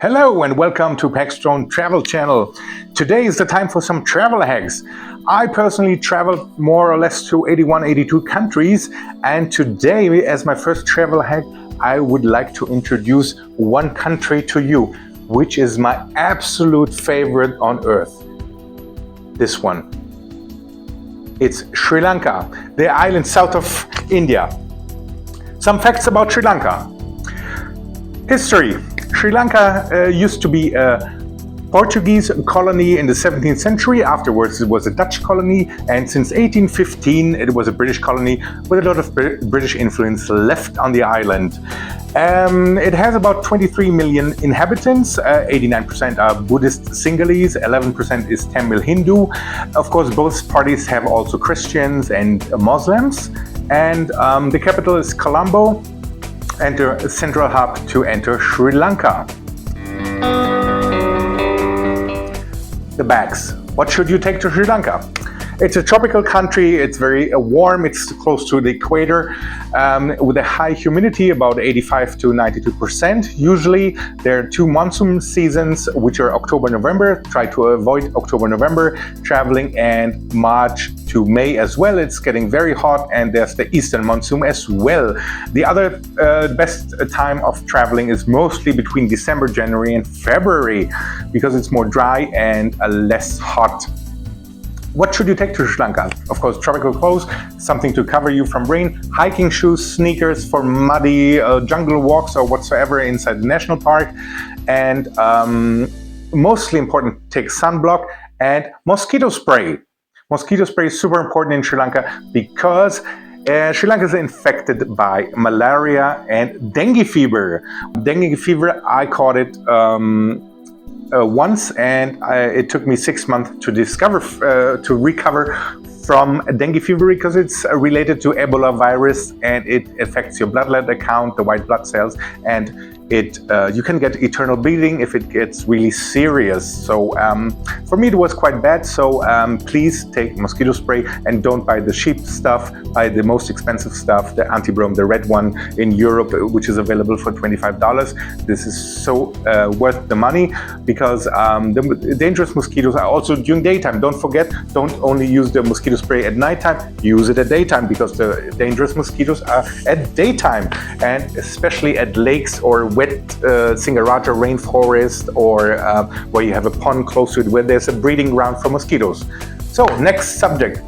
Hello and welcome to Paxstone Travel Channel. Today is the time for some travel hacks. I personally traveled more or less to 82 countries, and today as my first travel hack I would like to introduce one country to you, which is my absolute favorite on earth. This one. It's Sri Lanka, the island south of India. Some facts about Sri Lanka. History. Sri Lanka used to be a Portuguese colony in the 17th century. Afterwards it was a Dutch colony, and since 1815 it was a British colony with a lot of British influence left on the island. It has about 23 million inhabitants, 89% are Buddhist Sinhalese, 11% is Tamil Hindu. Of course, both parties have also Christians and Muslims, and the capital is Colombo. Enter a central hub to enter Sri Lanka. The bags. What should you take to Sri Lanka? It's a tropical country, it's very warm, it's close to the equator, with a high humidity, about 85 to 92%. Usually there are two monsoon seasons, which are October-November. Try to avoid October-November traveling, and March to May as well. It's getting very hot, and there's the eastern monsoon as well. The other best time of traveling is mostly between December, January and February, because it's more dry and less hot. What should you take to Sri Lanka? Of course, tropical clothes, something to cover you from rain, hiking shoes, sneakers for muddy jungle walks or whatsoever inside the national park, and mostly important, take sunblock and mosquito spray. Mosquito spray is super important in Sri Lanka because Sri Lanka is infected by malaria and dengue fever. Dengue fever, I caught it once, and it took me 6 months to recover from dengue fever, because it's related to Ebola virus and it affects your blood lead count, the white blood cells, and you can get eternal bleeding if it gets really serious. So for me it was quite bad. So please take mosquito spray and don't buy the cheap stuff. Buy the most expensive stuff, the Antibrom, the red one in Europe, which is available for $25. This is so worth the money, because the dangerous mosquitoes are also during daytime. Don't forget, don't only use the mosquito spray at nighttime, use it at daytime, because the dangerous mosquitoes are at daytime, and especially at lakes or wet Singaraja rainforest, or where you have a pond close to it, where there's a breeding ground for mosquitoes. So, next subject.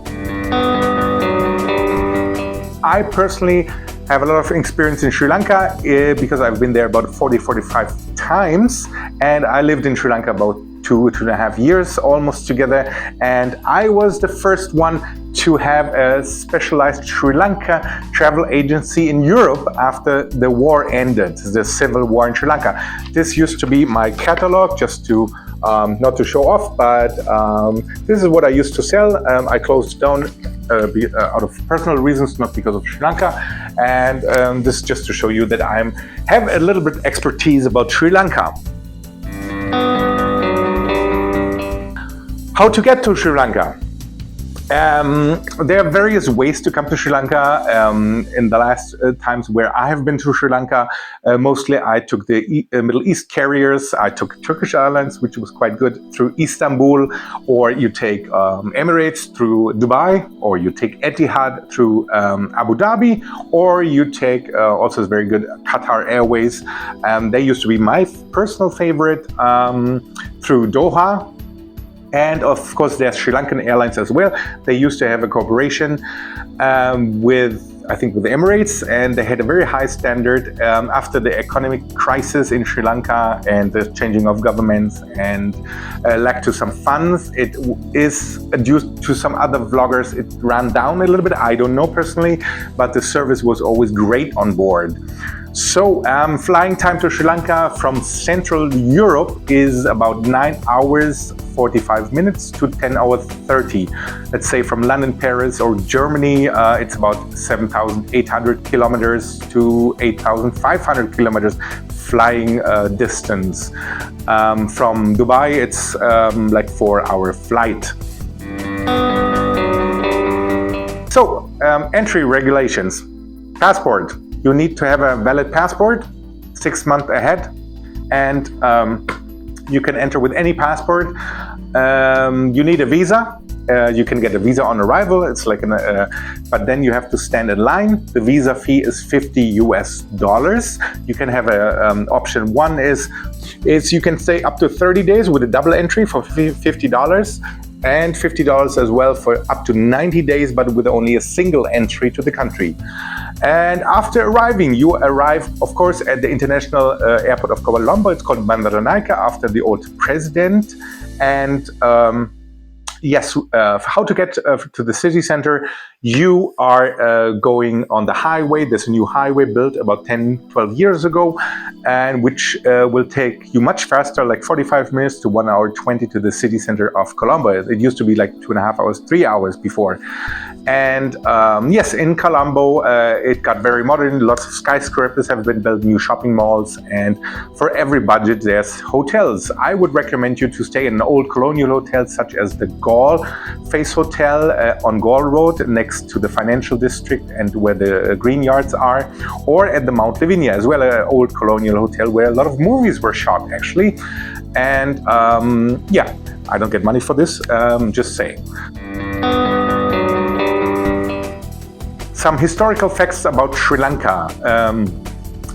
I personally have a lot of experience in Sri Lanka because I've been there about 45 times, and I lived in Sri Lanka about 2.5 years almost together, and I was the first one to have a specialized Sri Lanka travel agency in Europe after the war ended, the civil war in Sri Lanka. This used to be my catalog, just to not to show off, but this is what I used to sell. I closed down out of personal reasons, not because of Sri Lanka, and this is just to show you that I have a little bit expertise about Sri Lanka. How to get to Sri Lanka? There are various ways to come to Sri Lanka. In the last times where I have been to Sri Lanka, mostly I took the Middle East carriers. I took Turkish Airlines, which was quite good, through Istanbul, or you take Emirates through Dubai, or you take Etihad through Abu Dhabi, or you take also is very good, Qatar Airways. They used to be my personal favorite, through Doha. And of course, there's Sri Lankan Airlines as well. They used to have a cooperation with the Emirates, and they had a very high standard. After the economic crisis in Sri Lanka and the changing of governments and lack to some funds, it is due to some other vloggers, it ran down a little bit. I don't know personally, but the service was always great on board. So flying time to Sri Lanka from Central Europe is about 9 hours 45 minutes to 10 hours 30. Let's say from London, Paris or Germany, it's about 7,800 kilometers to 8,500 kilometers flying distance. From Dubai, it's like 4-hour flight. So entry regulations. Passport. You need to have a valid passport 6 months ahead. and you can enter with any passport. You need a visa. You can get a visa on arrival. It's like but then you have to stand in line. The visa fee is $50. You can have a option one is you can stay up to 30 days with a double entry for $50, and $50 as well for up to 90 days, but with only a single entry to the country. And after arriving, you arrive, of course, at the international airport of Colombo. It's called Bandaranaike after the old president. And yes, how to get to the city center? You are going on the highway. There's a new highway built about 10, 12 years ago, and which will take you much faster, like 45 minutes to 1 hour 20 to the city center of Colombo. It used to be like 2.5 hours, 3 hours before. And yes, in Colombo, it got very modern. Lots of skyscrapers have been built, new shopping malls, and for every budget, there's hotels. I would recommend you to stay in an old colonial hotel, such as the Gaul Face Hotel on Gaul Road, next to the financial district and where the green yards are, or at the Mount Lavinia as well, an old colonial hotel where a lot of movies were shot, actually. And yeah, I don't get money for this, just saying. Some historical facts about Sri Lanka.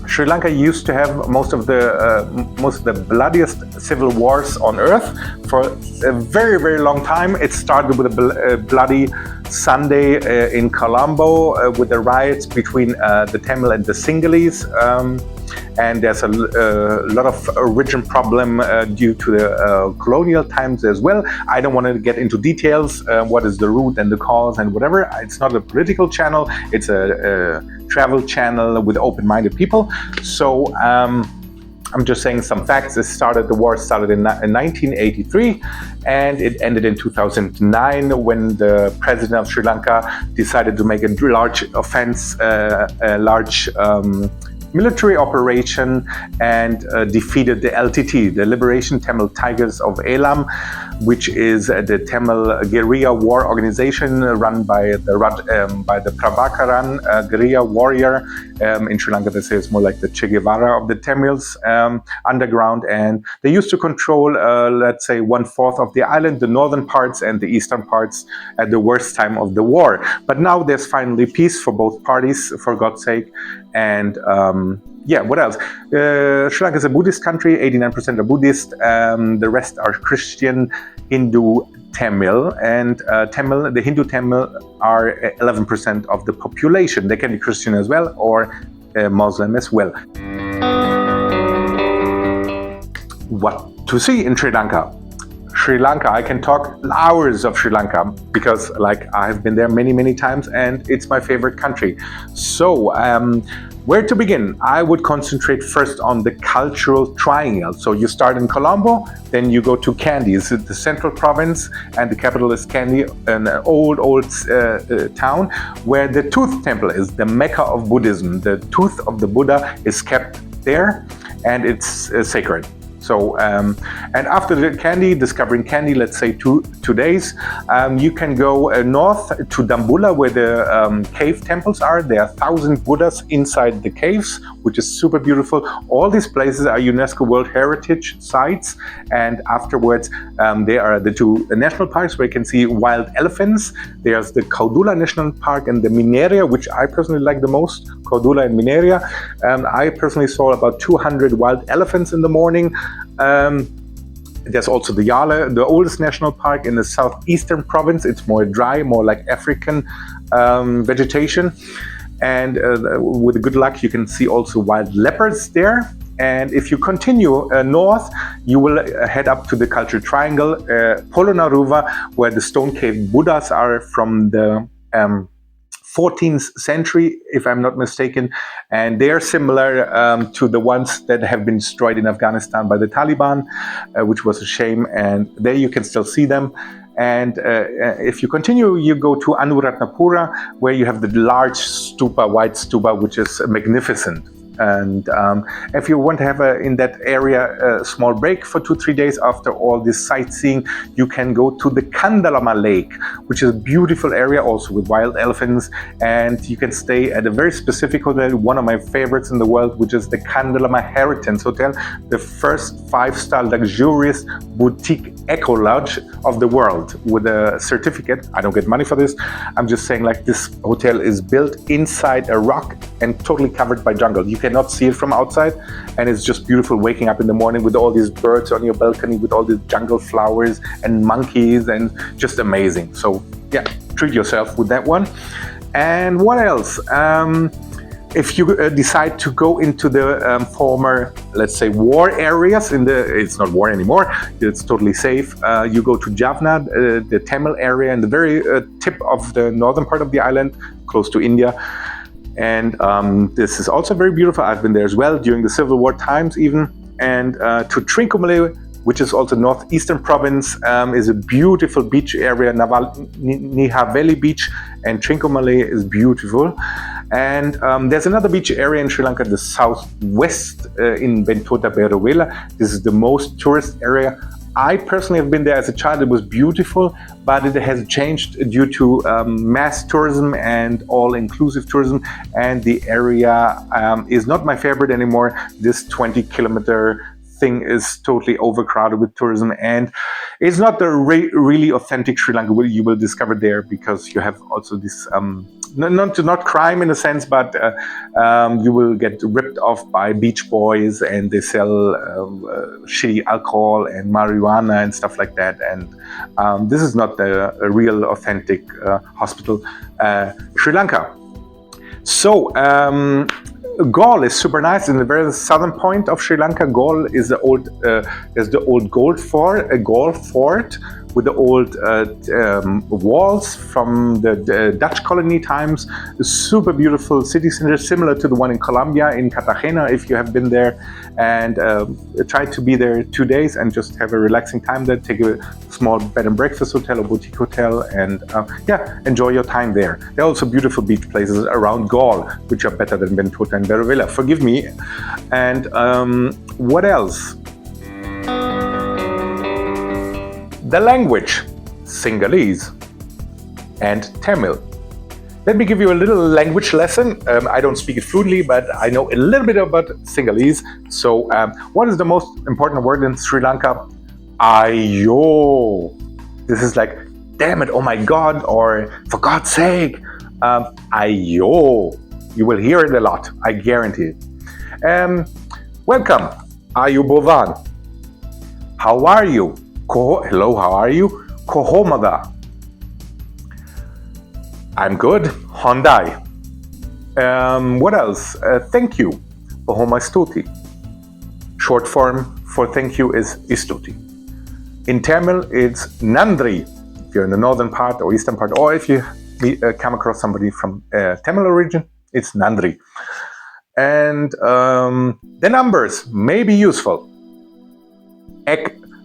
Sri Lanka used to have most of the bloodiest civil wars on earth for a very, very long time. It started with a bloody Sunday in Colombo with the riots between the Tamil and the Sinhalese. And there's a lot of origin problem due to the colonial times as well. I don't want to get into details, what is the root and the cause and whatever. It's not a political channel, it's a travel channel with open-minded people. So I'm just saying some facts. The war started in 1983, and it ended in 2009 when the president of Sri Lanka decided to make a large offense, a large military operation, and defeated the LTT, the Liberation Tamil Tigers of Elam, which is the Tamil guerrilla war organization run by the Prabhakaran guerrilla warrior. In Sri Lanka, they say it's more like the Che Guevara of the Tamils underground, and they used to control, let's say, 1/4 of the island, the northern parts and the eastern parts at the worst time of the war. But now there's finally peace for both parties, for God's sake. And yeah, what else? Sri Lanka is a Buddhist country. 89% are Buddhist. The rest are Christian, Hindu, Tamil, and the Hindu Tamil are 11% of the population. They can be Christian as well, or Muslim as well. What to see in Sri Lanka? Sri Lanka, I can talk hours of Sri Lanka because, like, I have been there many, many times, and it's my favorite country. So, where to begin? I would concentrate first on the cultural triangle. So you start in Colombo, then you go to Kandy. It's the central province, and the capital is Kandy, an old town where the Tooth Temple is, the Mecca of Buddhism. The tooth of the Buddha is kept there, and it's sacred. So, and after discovering Kandy, let's say two days, you can go north to Dambulla, where the cave temples are. There are 1,000 Buddhas inside the caves, which is super beautiful. All these places are UNESCO World Heritage Sites. And afterwards, there are the two national parks where you can see wild elephants. There's the Caudula National Park and the Mineria, which I personally like the most, Caudula and Mineria. I personally saw about 200 wild elephants in the morning. There's also the Yale, the oldest national park in the southeastern province. It's more dry, more like African vegetation. And with good luck, you can see also wild leopards there. And if you continue north, you will head up to the Cultural Triangle, Polonaruva, where the stone cave Buddhas are from the 14th century, if I'm not mistaken, and they are similar to the ones that have been destroyed in Afghanistan by the Taliban, which was a shame, and there you can still see them. And if you continue, you go to Anuradhapura, where you have the large stupa, white stupa, which is magnificent. And if you want to have in that area a small break for 2-3 days after all this sightseeing, you can go to the Kandalama Lake, which is a beautiful area also with wild elephants, and you can stay at a very specific hotel, one of my favorites in the world, which is the Kandalama Heritage Hotel, the first 5-star luxurious boutique eco lodge of the world with a certificate. I don't get money for this. I'm just saying, like, this hotel is built inside a rock and totally covered by jungle. You cannot see it from outside, and it's just beautiful waking up in the morning with all these birds on your balcony, with all these jungle flowers and monkeys, and just amazing. So yeah, treat yourself with that one. And what else? If you decide to go into the former, let's say, war areas, it's not war anymore, it's totally safe. You go to Jaffna, the Tamil area, in the very tip of the northern part of the island, close to India. And this is also very beautiful. I've been there as well during the Civil War times even. And to Trincomalee, which is also northeastern province, is a beautiful beach area. Nihaveli Beach and Trincomalee is beautiful. And there's another beach area in Sri Lanka, the southwest in Bentota Berowela. This is the most tourist area. I personally have been there as a child. It was beautiful, but it has changed due to mass tourism and all-inclusive tourism. And the area is not my favorite anymore. This 20-kilometer thing is totally overcrowded with tourism, and it's not the really authentic Sri Lanka you will discover there, because you have also this not crime in a sense, but you will get ripped off by beach boys, and they sell shitty alcohol and marijuana and stuff like that. And this is not a real authentic hospital Sri Lanka. So Galle is super nice. In the very southern point of Sri Lanka, Galle is the old gold fort, a Galle fort with the old walls from the Dutch colony times. A super beautiful city center, similar to the one in Colombia, in Cartagena, if you have been there. And try to be there 2 days and just have a relaxing time there. Take a small bed and breakfast hotel or boutique hotel, and enjoy your time there. There are also beautiful beach places around Galle, which are better than Bentota and Berowela. Forgive me. And what else? The language, Sinhalese and Tamil. Let me give you a little language lesson. I don't speak it fluently, but I know a little bit about Sinhalese. So what is the most important word in Sri Lanka? Ayo. This is like, damn it, oh my God, or for God's sake. Ayo. You will hear it a lot, I guarantee it. Welcome, Ayubovan. How are you? Hello, how are you? Kohomada. I'm good. Hyundai. What else? Thank you. Bahoma Stuti. Short form for thank you is Istuti. In Tamil, it's Nandri. If you're in the northern part or eastern part, or if you come across somebody from Tamil origin, it's Nandri. And the numbers may be useful.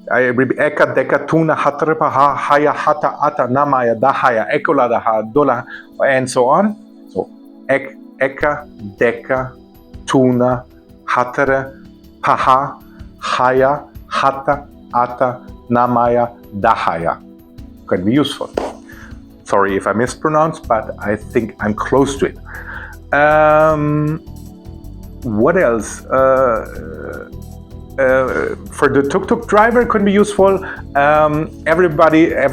Eka deka tuna hatripa ha haya hata ata namaya dahaya ekola daha dola, and so on. So eka deka tuna hatra paha haya hata ata namaya dahaya. Can be useful. Sorry if I mispronounced, but I think I'm close to it. What else? For the tuk-tuk driver could be useful. Every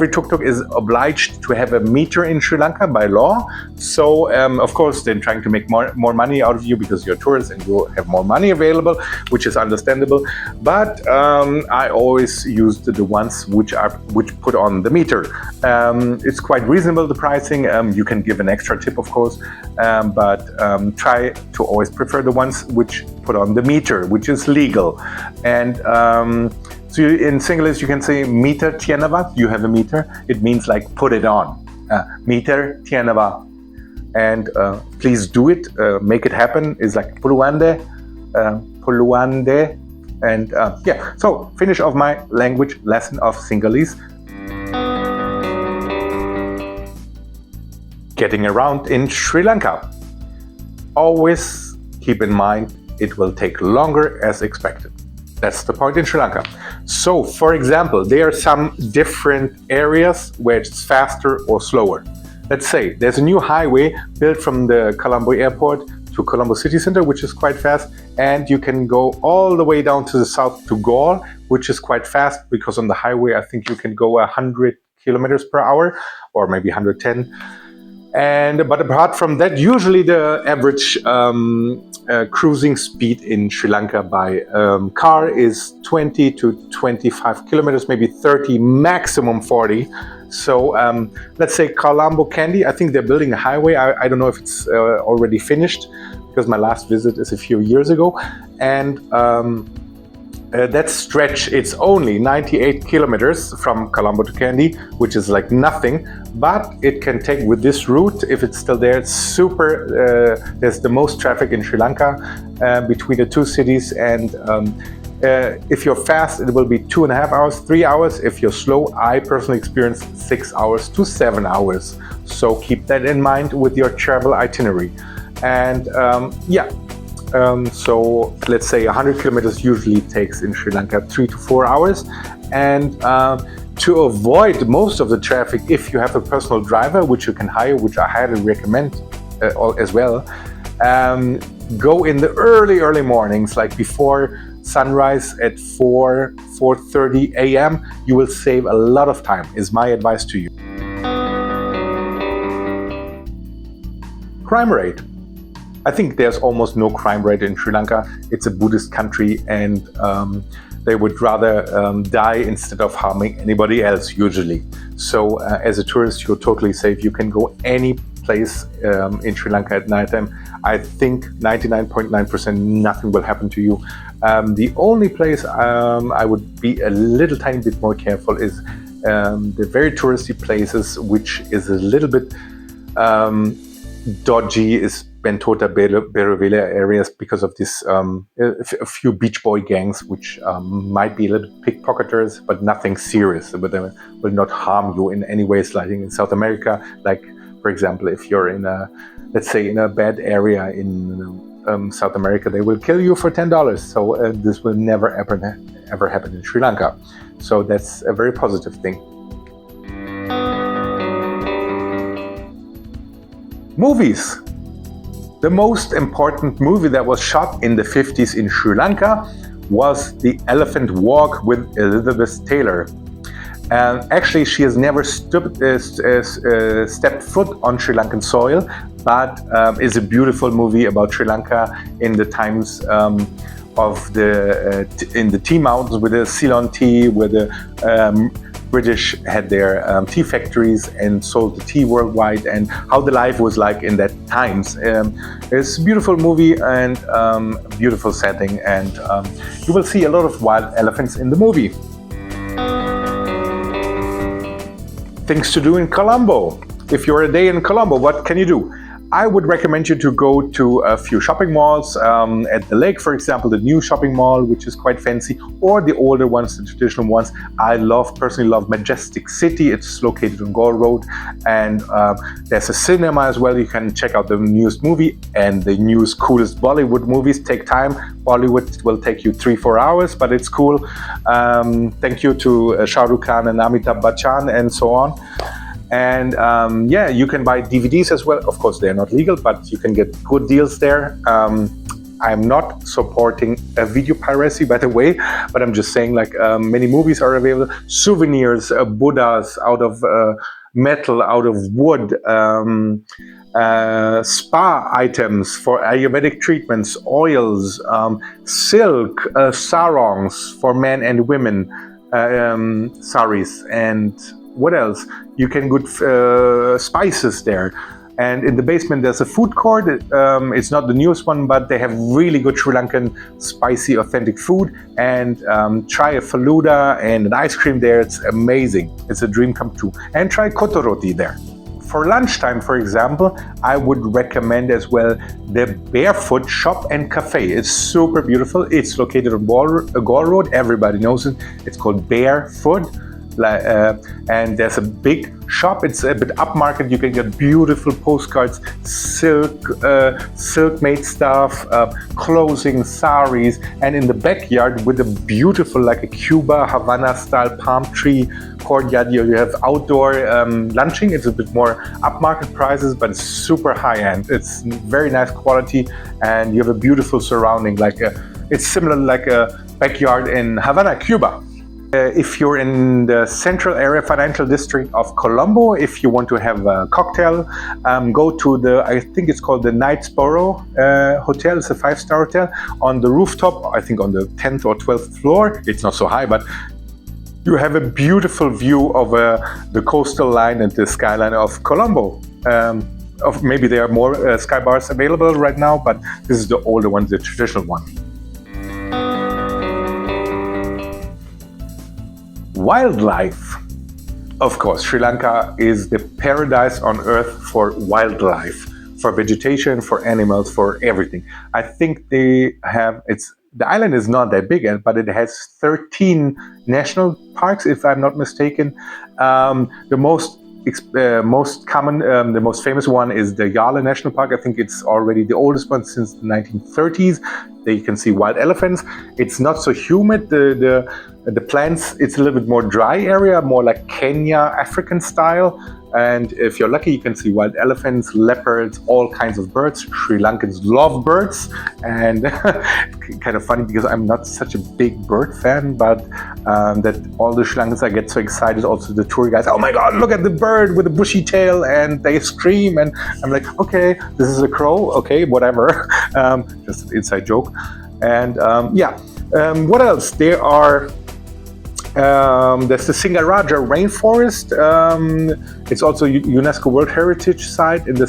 tuk-tuk is obliged to have a meter in Sri Lanka by law. So, of course, they're trying to make more money out of you because you're a tourist and you have more money available, which is understandable. But I always used the ones which put on the meter. It's quite reasonable, the pricing. You can give an extra tip, of course, but try to always prefer the ones which put on the meter, which is legal. And so in Sinhalese you can say meter tienava. You have a meter. It means like put it on. Meter tienava. And please do it. Make it happen. Is like puluande, puluande. And so finish off my language lesson of Sinhalese. Getting around in Sri Lanka. Always keep in mind, it will take longer as expected. That's the point in Sri Lanka. So, for example, there are some different areas where it's faster or slower. Let's say there's a new highway built from the Colombo airport to Colombo city center, which is quite fast, and you can go all the way down to the south to Galle, which is quite fast because on the highway I think you can go 100 kilometers per hour or maybe 110. But apart from that, usually the average cruising speed in Sri Lanka by car is 20 to 25 kilometers, maybe 30, maximum 40. So let's say Colombo Kandy, I think they're building a highway. I don't know if it's already finished because my last visit is a few years ago. And that stretch, it's only 98 kilometers from Colombo to Kandy, which is like nothing. But it can take, with this route, if it's still there, it's super, there's the most traffic in Sri Lanka between the two cities. And if you're fast, it will be 2.5 hours, 3 hours. If you're slow, I personally experienced 6 hours to 7 hours. So keep that in mind with your travel itinerary. And so let's say 100 kilometers usually takes in Sri Lanka 3 to 4 hours. And to avoid most of the traffic, if you have a personal driver, which you can hire, which I highly recommend as well, go in the early mornings, like before sunrise at 4:30 a.m. You will save a lot of time, is my advice to you. Crime rate. I think there's almost no crime rate in Sri Lanka. It's a Buddhist country, and they would rather die instead of harming anybody else usually. So as a tourist, you're totally safe. You can go any place in Sri Lanka at nighttime. I think 99.9% nothing will happen to you. The only place I would be a little tiny bit more careful is the very touristy places, which is a little bit dodgy, is Bentota, Berevela areas, because of this a few beach boy gangs, which might be a little bit pickpocketers, but nothing serious. But they will not harm you in any way. Like in South America, like for example, if you're in a, let's say, in a bad area in South America, they will kill you for $10. So this will never ever happen in Sri Lanka. So that's a very positive thing. Movies. The most important movie that was shot in the 50s in Sri Lanka was The Elephant Walk with Elizabeth Taylor. And actually, she has never stepped foot on Sri Lankan soil, but is a beautiful movie about Sri Lanka in the times of in the tea mountains with the Ceylon tea, where the British had their tea factories and sold the tea worldwide, and how the life was like in that times. It's a beautiful movie and beautiful setting, and you will see a lot of wild elephants in the movie. Things to do in Colombo. If you're a day in Colombo, what can you do? I would recommend you to go to a few shopping malls at the lake, for example, the new shopping mall, which is quite fancy, or the older ones, the traditional ones. I personally love Majestic City. It's located on Galle Road, and there's a cinema as well. You can check out the newest movie and the newest, coolest Bollywood movies. Take time. Bollywood will take you 3-4 hours, but it's cool. Thank you to Shah Rukh Khan and Amitabh Bachchan and so on. And you can buy DVDs as well. Of course, they're not legal, but you can get good deals there. I'm not supporting video piracy, by the way, but I'm just saying, like, many movies are available. Souvenirs, Buddhas out of metal, out of wood, spa items for Ayurvedic treatments, oils, silk, sarongs for men and women, saris, and what else? You can get spices there. And in the basement there's a food court. It's not the newest one, but they have really good Sri Lankan spicy authentic food. And try a faluda and an ice cream there. It's amazing. It's a dream come true. And try kotoroti there. For lunchtime, for example, I would recommend as well the Barefoot Shop and Cafe. It's super beautiful. It's located on Galle Road. Everybody knows it. It's called Barefoot. and there's a big shop. It's a bit upmarket. You can get beautiful postcards, silk made stuff, clothing, saris, and in the backyard with a beautiful, like a Cuba, Havana style palm tree courtyard. You have outdoor lunching. It's a bit more upmarket prices, but it's super high end. It's very nice quality, and you have a beautiful surrounding. It's similar like a backyard in Havana, Cuba. If you're in the central area financial district of Colombo, if you want to have a cocktail, go to I think it's called the Knightsborough Hotel. It's a 5-star hotel on the rooftop, I think on the 10th or 12th floor. It's not so high, but you have a beautiful view of the coastal line and the skyline of Colombo. Maybe there are more sky bars available right now, but this is the older one, the traditional one. Wildlife. Of course, Sri Lanka is the paradise on earth for wildlife, for vegetation, for animals, for everything. I think the island is not that big, but it has 13 national parks, if I'm not mistaken. The most common, the most famous one is the Yala National Park. I think it's already the oldest one since the 1930s. There you can see wild elephants. It's not so humid. The plants, it's a little bit more dry area, more like Kenya, African style. And if you're lucky, you can see wild elephants, leopards, all kinds of birds. Sri Lankans love birds. And kind of funny because I'm not such a big bird fan, but that all the Sri Lankans, I get so excited. Also the tour guys, oh my God, look at the bird with the bushy tail, and they scream. And I'm like, okay, this is a crow. Okay, whatever. Just an inside joke. And what else? There's the Singaraja rainforest. It's also UNESCO World Heritage Site in the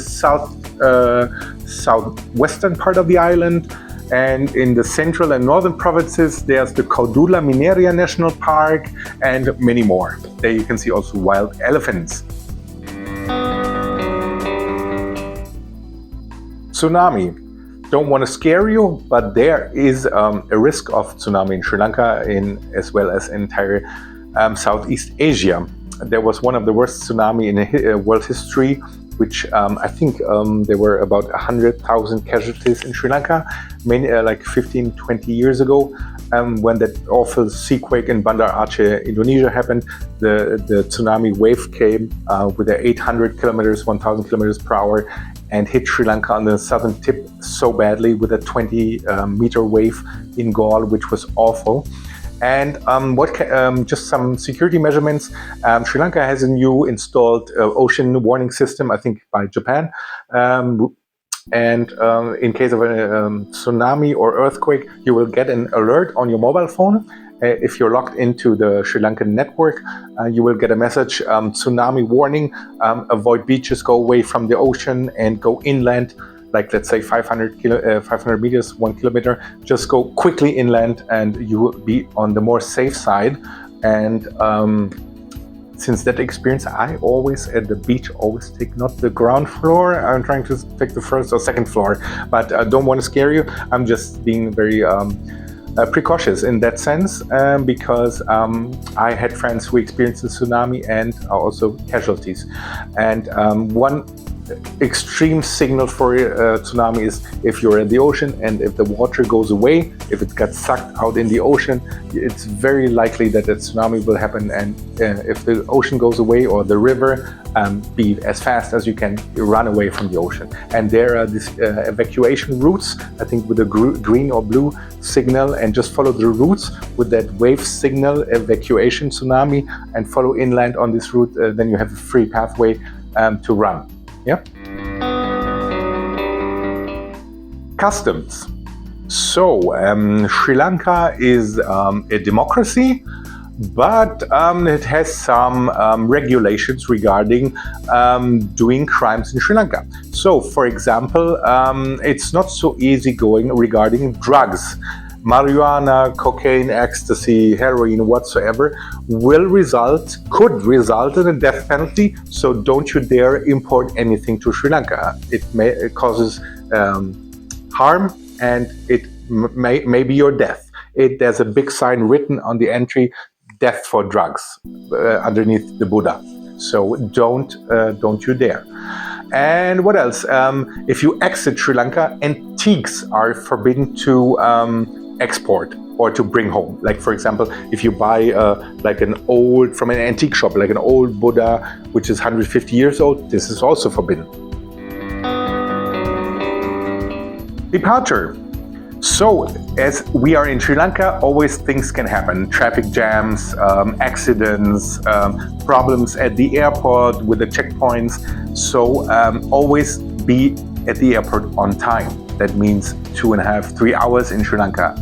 southwestern part of the island. And in the central and northern provinces, there's the Caudula Mineria National Park and many more. There you can see also wild elephants. Tsunami. Don't want to scare you, but there is a risk of tsunami in Sri Lanka, as well as entire Southeast Asia. There was one of the worst tsunami in world history, which I think there were about 100,000 casualties in Sri Lanka, like 15, 20 years ago. When that awful seaquake in Banda Aceh, Indonesia happened, the tsunami wave came with 800 kilometers, 1,000 kilometers per hour, and hit Sri Lanka on the southern tip so badly with a 20-meter wave in Gaul, which was awful. And just some security measurements. Sri Lanka has a new installed ocean warning system, I think by Japan. And in case of a tsunami or earthquake, you will get an alert on your mobile phone. If you're logged into the Sri Lankan network, you will get a message, tsunami warning, avoid beaches, go away from the ocean and go inland, like let's say 500 meters, 1 kilometer. Just go quickly inland and you will be on the more safe side. And since that experience, I always at the beach take not the ground floor. I'm trying to take the first or second floor, but I don't want to scare you. I'm just being very precautious in that sense, because I had friends who experienced the tsunami and also casualties. And one extreme signal for tsunami is if you're in the ocean and if the water goes away, if it gets sucked out in the ocean, it's very likely that a tsunami will happen. And if the ocean goes away or the river, be as fast as you can, run away from the ocean. And there are these evacuation routes, I think with a green or blue signal, and just follow the routes with that wave signal, evacuation tsunami, and follow inland on this route. Then you have a free pathway to run. Yeah. Customs. So Sri Lanka is a democracy, but it has some regulations regarding doing crimes in Sri Lanka. So, for example, it's not so easy going regarding drugs. Marijuana, cocaine, ecstasy, heroin, whatsoever could result in a death penalty. So don't you dare import anything to Sri Lanka. It causes harm, and it may be your death. There's a big sign written on the entry: death for drugs underneath the Buddha. So don't you dare. And what else? If you exit Sri Lanka, antiques are forbidden to export or to bring home. Like, for example, if you buy from an antique shop, like an old Buddha, which is 150 years old, this is also forbidden. Departure. So, as we are in Sri Lanka, always things can happen. Traffic jams, accidents, problems at the airport with the checkpoints. So, always be at the airport on time. That means 2.5, 3 hours in Sri Lanka.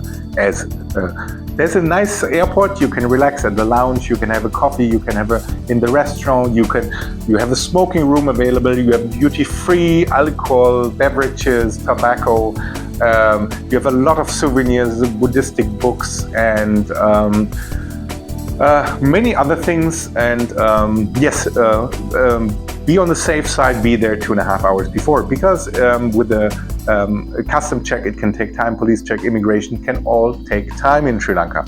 There's a nice airport, you can relax at the lounge, you can have a coffee, you can have in the restaurant, you have a smoking room available, you have duty-free alcohol, beverages, tobacco. You have a lot of souvenirs, Buddhistic books, and many other things. And be on the safe side, be there 2.5 hours before, because with the custom check, it can take time, police check, immigration can all take time in Sri Lanka.